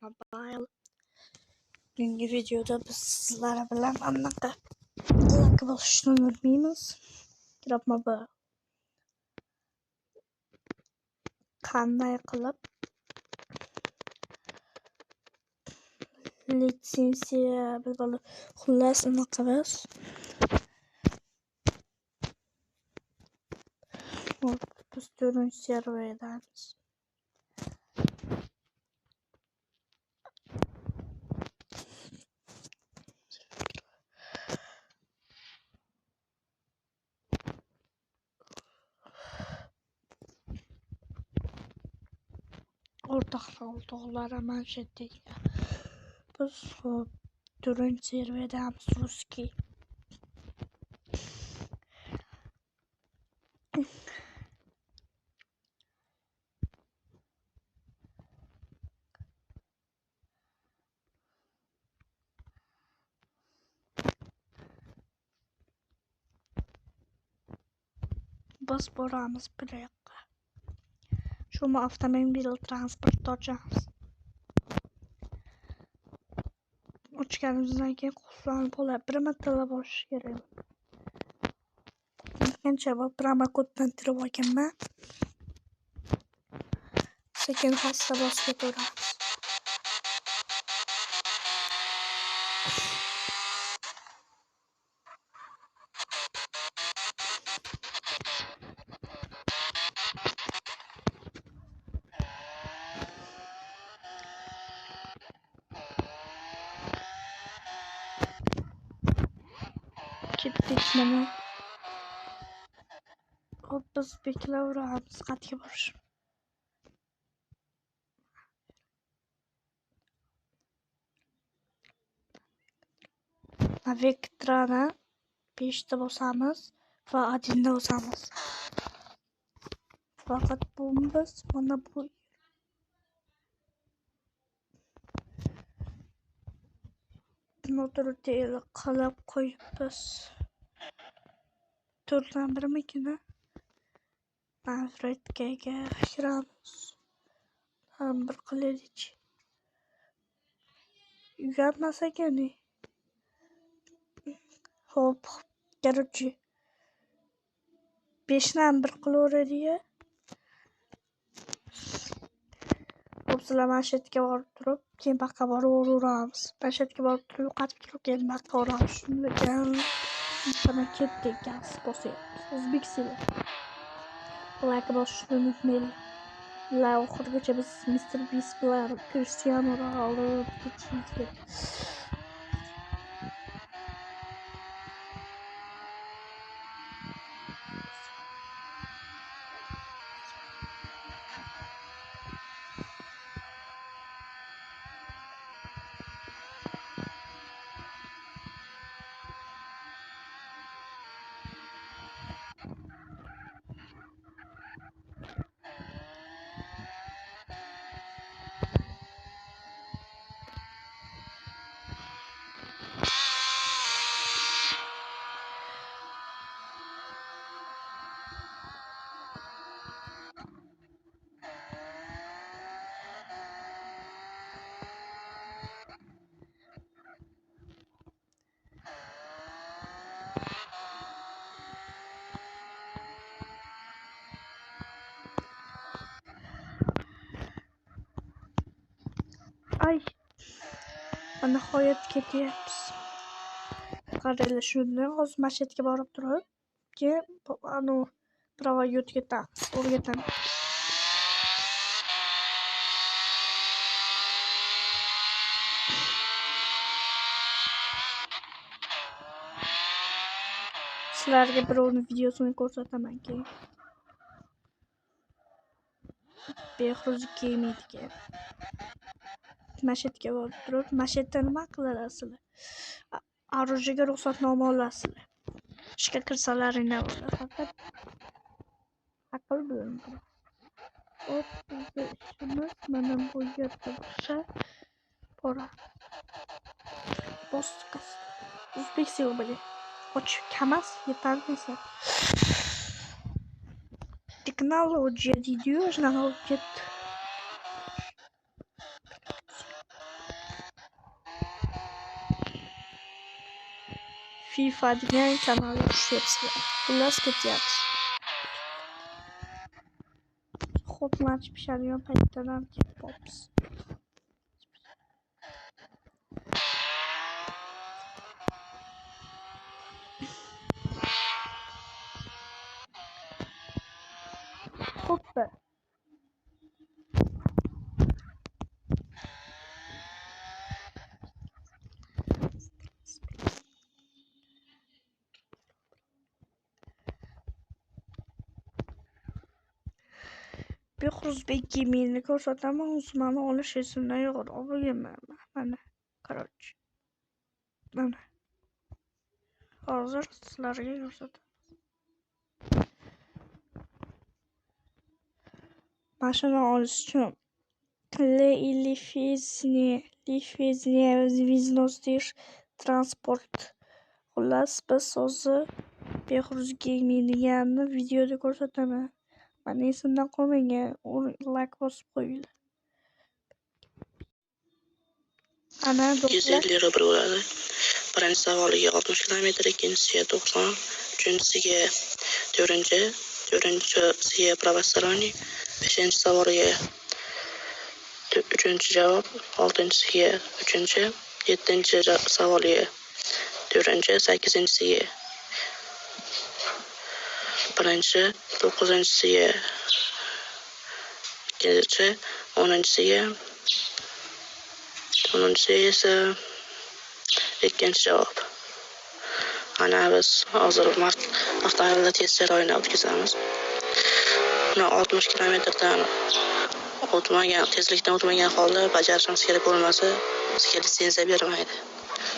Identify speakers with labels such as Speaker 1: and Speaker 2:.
Speaker 1: Mobile. Bugungi videoda biz sizlar bilan anaqa lak bosishni o'rganamiz. Mobile. Qanday qilib litsenziya bo'lib xullas anaqa biz to'rtinchi serverdamiz. O'rtoqlar manshetdagi biz to'rtinchi serverdamiz ruskiy. Biz boramiz bir yoqqa. Shuni avtomobil transport ochamiz. Ochganimizdan keyin qulflanib bo'ladi. Bir martalab bosish kerak. Qancha promokoddan kirib olganman. Sekin xasta bosib ketaveramiz. Ketdik mana. Hop biz beklaveramiz qatga borish. Vektorni 5 ta bosamiz va 1 da bosamiz. Faqat biz mana bu motorni qilib qo'yibmiz. 4dan 1mikini Manfredga kiramiz. Bir qilaylik. Uyatmas ekan. Hop, короче 5dan 1 qilaveradi. Hop, sizlar manshetga borib turib, keyin baqqa borib uraveramiz. Manshetga borib turib, qaytib kelib keyin baqqa uramiz. Shundan sana ketdik gaz bosyapmiz. O'zbekistonda. Like bosishni unutmanglar. Oxirigacha biz Mr. Beast bilan Cristiano Ronaldo ketishimiz kerak. Ay. Nihoyat ketyapmiz. Qaranglar, shundan hozir manshetga borib turib, keyin provoyot ketamiz. O'rgataman. Sizlarga birovni videosini ko'rsataman keyin. Behruz Gaming'ga mashetga borib turib, mashetda nima qilasizlar? Оружиеga ruxsatnoma olasizlar. Ishga kirsalaringlar bo'ladi. Faqat aql bilan. Hop, ishimiz mana bu yerda bo'lsa, bora. Bosqas. O'zbek silbili. Och kamas yetarlisi. Texnologiya deydi-yu, shunaqa olib ketdi. FIFA degan kanal yo'qsa, xullas ketyapmiz. Xo'p, match pishadigan paytdan ham ketibmiz. Xo'p. Behruzbek Gaming'ni ko'rsataman, Usmonni olish esimdan yo'q. Olganman. Mana, короче. Mana. Hozir sizlarga ko'rsataman. Mashina olish uchun lifizniya viznostir transport. Xullas, biz hozir Behruz Gaming deganni videoda ko'rsataman. Mana esimdan qolmagan, like bosib qo'yinglar. Ana,
Speaker 2: 150 lira bir bo'ladi. Birinchi savoliga 60 km, ikkinchisiga 90, uchinchisiga 4, to'rtinchisiga pravostoронний, beshinchi savoliga 3 javob, oltinchisiga 3, yettinchi savoliga 4, sakkizinchisiga 1, to'qqizinchisiga 2, o'ninchisiga esa ikkinchi javob. Ana biz hozir avtomobilda test jarayonini o'tkazamiz. Uni 60 kilometrdan tezlikdan o'tmagan holda bajarishimiz kerak bo'lmasa, bizga litsenziya bermaydi.